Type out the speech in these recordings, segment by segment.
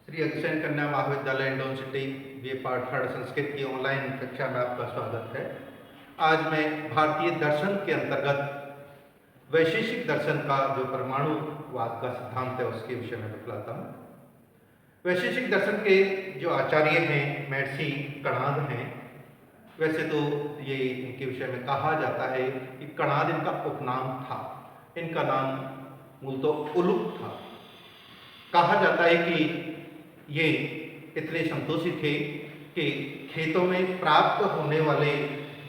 श्री अग्रसेन कन्या महाविद्यालय indoor city B ए part third Sanskrit की ऑनलाइन कक्षा में आपका स्वागत है। आज मैं भारतीय दर्शन के अंतर्गत वैशेषिक दर्शन का जो परमाणुवाद का सिद्धांत है उसके विषय में बतलाता हूँ। वैशेषिक दर्शन के जो आचार्य हैं महर्षि कणाद हैं। वैसे तो ये इनके विषय में कहा जाता है कि कणाद इनका उपनाम था, इनका नाम मूल तो उलुक था। कहा जाता है कि ये इतने संतोषी थे कि खेतों में प्राप्त होने वाले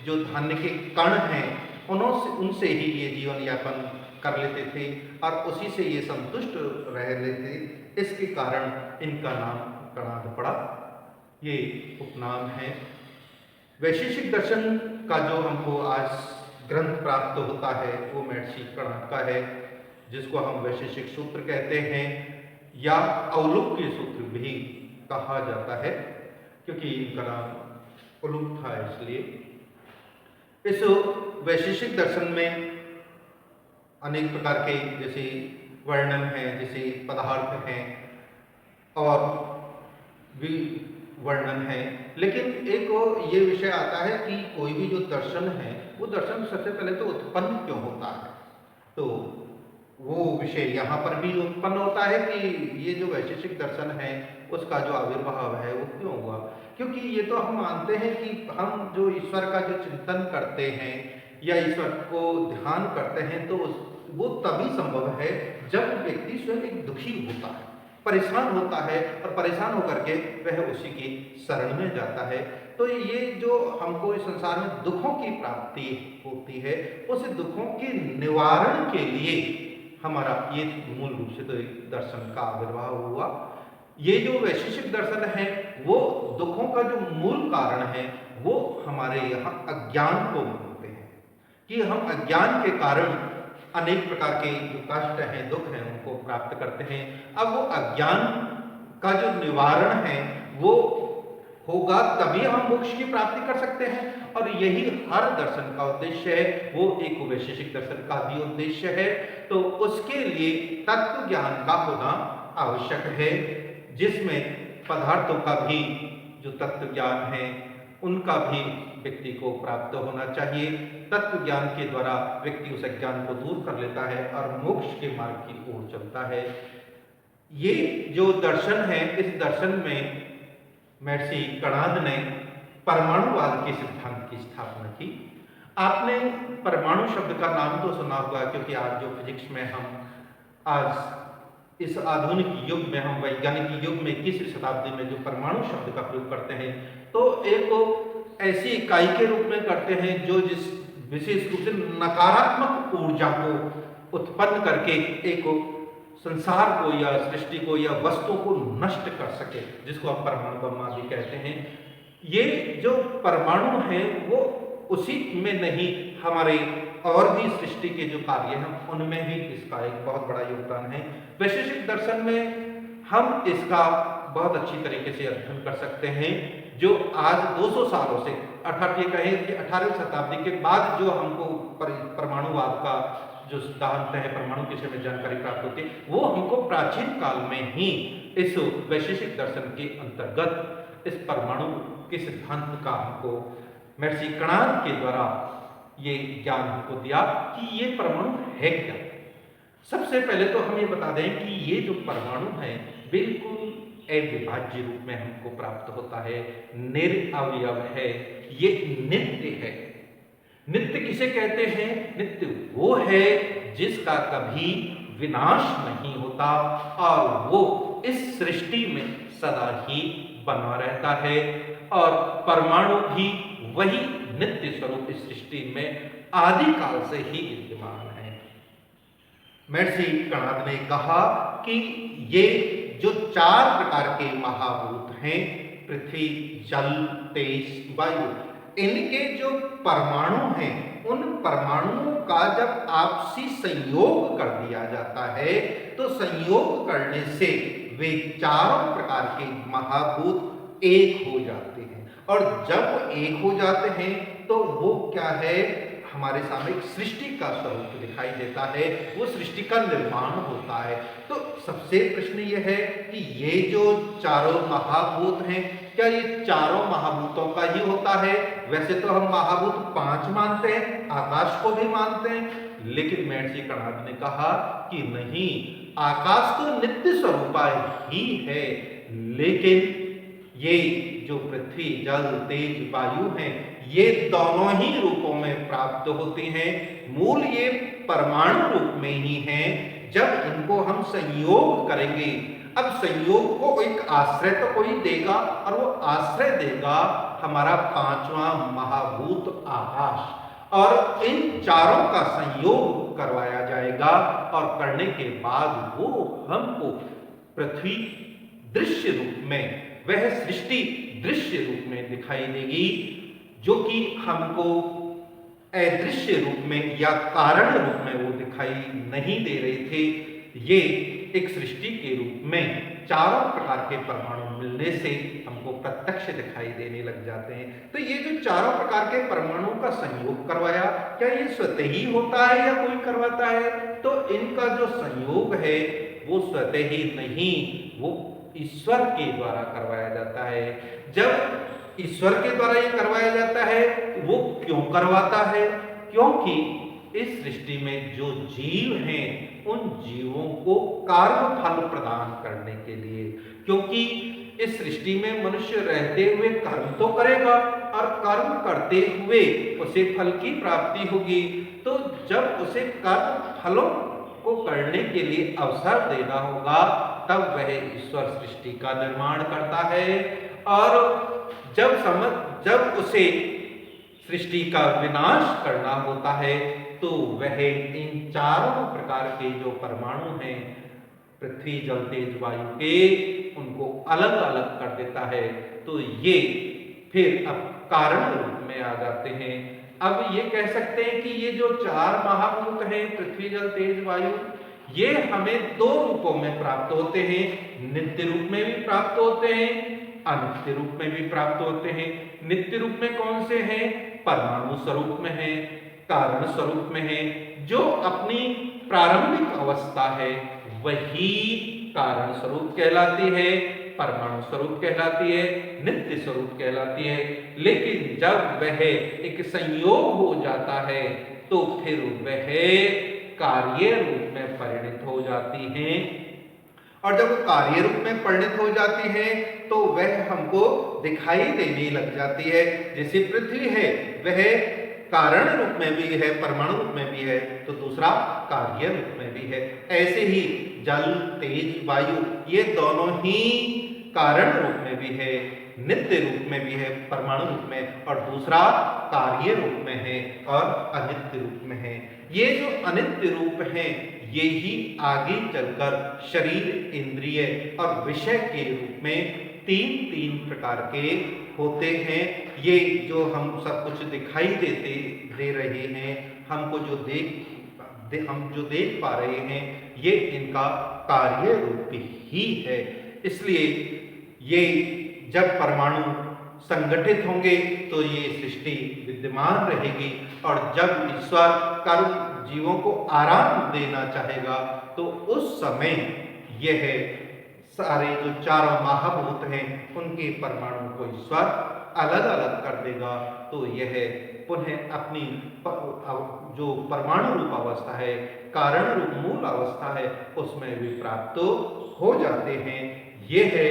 जो धान्य के कण हैं उनसे ही ये जीवन यापन कर लेते थे और उसी से ये संतुष्ट रह लेते। इसके कारण इनका नाम कणाद पड़ा, ये उपनाम है। वैशेषिक दर्शन का जो हमको आज ग्रंथ प्राप्त होता है वो महर्षि कणाद का है, जिसको हम वैशेषिक सूत्र कहते हैं या औलुक्य सूत्र भी कहा जाता है, क्योंकि इनका नाम उलुक था। इसलिए इस वैशेषिक दर्शन में अनेक प्रकार के जैसे वर्णन हैं, जैसे पदार्थ हैं और भी वर्णन है। लेकिन एक ये विषय आता है कि कोई भी जो दर्शन है वो दर्शन सबसे पहले तो उत्पन्न क्यों होता है, तो वो विषय यहाँ पर भी उत्पन्न होता है कि ये जो वैशेषिक दर्शन है उसका जो आविर्भाव है वो क्यों हुआ। क्योंकि ये तो हम मानते हैं कि हम जो ईश्वर का जो चिंतन करते हैं या ईश्वर को ध्यान करते हैं तो वो तभी संभव है जब व्यक्ति स्वयं एक दुखी होता है, परेशान होता है और परेशान होकर के वह उसी की शरण में जाता है। तो ये जो हमको इस संसार में दुखों की प्राप्ति होती है उस दुखों के निवारण के लिए हमारा ये मूल रूप से तो एक दर्शन का आविर्भाव हुआ। ये जो वैशेषिक दर्शन है वो दुखों का जो मूल कारण है वो हमारे यहाँ अज्ञान को मानते हैं कि हम अज्ञान के कारण अनेक प्रकार के जो कष्ट हैं, दुख हैं, उनको प्राप्त करते हैं। अब वो अज्ञान का जो निवारण है वो होगा तभी हम मोक्ष की प्राप्ति कर सकते हैं, और यही हर दर्शन का उद्देश्य है। वो एक वैशेषिक दर्शन का भी उद्देश्य है। तो उसके लिए तत्व ज्ञान का होना आवश्यक है, जिसमें पदार्थों का भी जो तत्व ज्ञान है उनका भी व्यक्ति को प्राप्त होना चाहिए। तत्व ज्ञान के द्वारा व्यक्ति उस अज्ञान को दूर कर लेता है और मोक्ष के मार्ग की ओर चलता है। ये जो दर्शन है, इस दर्शन में महर्षि कणाद ने परमाणुवाद के सिद्धांत की स्थापना की। आपने परमाणु शब्द का नाम तो सुना होगा, क्योंकि आज जो फिजिक्स में हम आज इस आधुनिक युग में, हम वैज्ञानिक युग में 21वीं शताब्दी में जो परमाणु शब्द का प्रयोग करते हैं तो एक ऐसी इकाई के रूप में करते हैं जो जिस विशेष रूप से नकारात्मक ऊर्जा को उत्पन्न करके एक संसार को या सृष्टि को या वस्तु को नष्ट कर सके, जिसको हम परमाणु बम आदि कहते हैं। ये जो परमाणु हैं वो उसी में नहीं, हमारे और भी सृष्टि के जो कार्य हैं उनमें भी इसका एक बहुत बड़ा योगदान है। वैशेषिक दर्शन में हम इसका बहुत अच्छी तरीके से अध्ययन कर सकते हैं, जो आज 200 सालों से, अर्थात ये कहें कि 18वीं शताब्दी के बाद जो हमको परमाणुवाद का जो सिद्धांत है, परमाणु के विषय में जानकारी प्राप्त होती है, वो हमको प्राचीन काल में ही इस वैशेषिक दर्शन के अंतर्गत इस परमाणु के सिद्धांत का हमको महर्षि कणाद के द्वारा ये ज्ञान हमको दिया कि ये परमाणु है क्या। सबसे पहले तो हम ये बता दें कि ये जो परमाणु है बिल्कुल अविभाज्य रूप में हमको प्राप्त होता है, निरअवयव है, ये नित्य है। नित्य किसे कहते हैं? नित्य वो है जिसका कभी विनाश नहीं होता और वो इस सृष्टि में सदा ही बना रहता है, और परमाणु भी वही नित्य स्वरूप इस सृष्टि में आदिकाल से ही विद्यमान है। महर्षि कणाद ने कहा कि ये जो 4 प्रकार के महाभूत हैं, पृथ्वी, जल, तेज, वायु, इनके जो परमाणु हैं उन परमाणुओं का जब आपसी संयोग कर दिया जाता है तो संयोग करने से वे चारों प्रकार के महाभूत एक हो जाते हैं, और जब एक हो जाते हैं तो वो क्या है, हमारे सामने एक सृष्टि का स्वरूप दिखाई देता है, वो सृष्टि का निर्माण होता है। तो सबसे प्रश्न ये है कि ये जो चारों महाभूत हैं, क्या ये चारों महाभूतों का ही होता है? वैसे तो हम महाभूत 5 मानते हैं, आकाश को भी मानते हैं, लेकिन महर्षि कणाद ने कहा कि नहीं, आकाश तो नित्य स्वरूपा ही है, लेकिन ये जो पृथ्वी, जल, तेज, वायु हैं, ये दोनों ही रूपों में प्राप्त होती हैं। मूल ये परमाणु रूप में ही हैं। जब इनको हम संयोग करेंगे, अब संयोग को एक आश्रय तो कोई देगा, और वो आश्रय देगा हमारा 5वां महाभूत आकाश, और इन चारों का संयोग करवाया जाएगा, और करने के बाद वो हमको पृथ्वी दृश्य रूप में, वह सृष्टि दृश्य रूप में दिखाई देगी, जो कि हमको अदृश्य रूप में या कारण रूप में वो दिखाई नहीं दे रहे थे। ये एक सृष्टि के रूप में चारों प्रकार के परमाणु मिलने से हमको प्रत्यक्ष दिखाई देने लग जाते हैं। तो ये जो चारों प्रकार के परमाणुओं का संयोग करवाया, क्या ये स्वतः ही होता है या कोई करवाता है? तो इनका जो संयोग है वो स्वतः ही नहीं, वो ईश्वर के द्वारा करवाया जाता है। जब ईश्वर के द्वारा ये करवाया जाता है, वो क्यों करवाता है? क्योंकि इस सृष्टि में जो जीव हैं, उन जीवों को कर्म फल प्रदान करने के लिए, क्योंकि इस सृष्टि में मनुष्य रहते हुए कर्म तो करेगा, और कर्म करते हुए उसे फल की प्राप्ति होगी। तो जब उसे कर्म फलों को करने के लिए अवसर देना होगा, तब वह ईश्वर सृष्टि का निर्माण करता है। और जब उसे सृष्टि का विनाश करना होता है, तो वह इन चारों प्रकार के जो परमाणु हैं, पृथ्वी, जल, तेज, वायु के, उनको अलग अलग कर देता है। तो ये फिर अब कारण रूप में आ जाते हैं। अब ये कह सकते हैं कि ये जो 4 महाभूत हैं, पृथ्वी, जल, तेज, वायु, ये हमें 2 रूपों में प्राप्त होते हैं। नित्य रूप में भी प्राप्त होते हैं, अनित्य रूप में भी प्राप्त होते हैं। नित्य रूप में कौन से हैं? परमाणु स्वरूप में है, कारण स्वरूप में है। जो अपनी प्रारंभिक अवस्था है वही कारण स्वरूप कहलाती है, परमाणु स्वरूप कहलाती है, नित्य स्वरूप कहलाती है। लेकिन जब वह एक संयोग हो जाता है, तो फिर वह कार्य रूप में परिणत हो जाती हैं। और जब वो कार्य रूप में परिणत हो जाती है, तो वह हमको दिखाई देने लग जाती है। जैसे पृथ्वी है, वह कारण रूप में भी है, परमाणु रूप में भी है, तो दूसरा कार्य रूप में भी है। ऐसे ही जल, तेज, वायु, ये दोनों ही कारण रूप में भी है, नित्य रूप में भी है, परमाणु रूप में, और दूसरा कार्य रूप में है और अनित्य रूप में है। ये जो अनित्य रूप हैं, ये ही आगे चलकर शरीर, इंद्रिय और विषय के रूप में 3 प्रकार के होते हैं। ये जो हम सब कुछ दिखाई दे रहे हैं, हमको जो हम जो देख पा रहे हैं, ये इनका कार्य रूप ही है। इसलिए ये जब परमाणु संगठित होंगे, तो ये सृष्टि विद्यमान रहेगी, और जब ईश्वर कर्म जीवों को आराम देना चाहेगा, तो उस समय यह सारे जो 4 महाभूत हैं, उनके परमाणु को ईश्वर अलग अलग कर देगा। तो यह पुनः अपनी जो परमाणु रूप अवस्था है, कारण रूप मूल अवस्था है, उसमें भी प्राप्त हो जाते हैं। यह है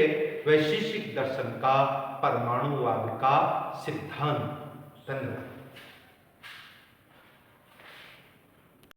वैशेषिक दर्शन का, परमाणुवाद का सिद्धांत। धन्यवाद।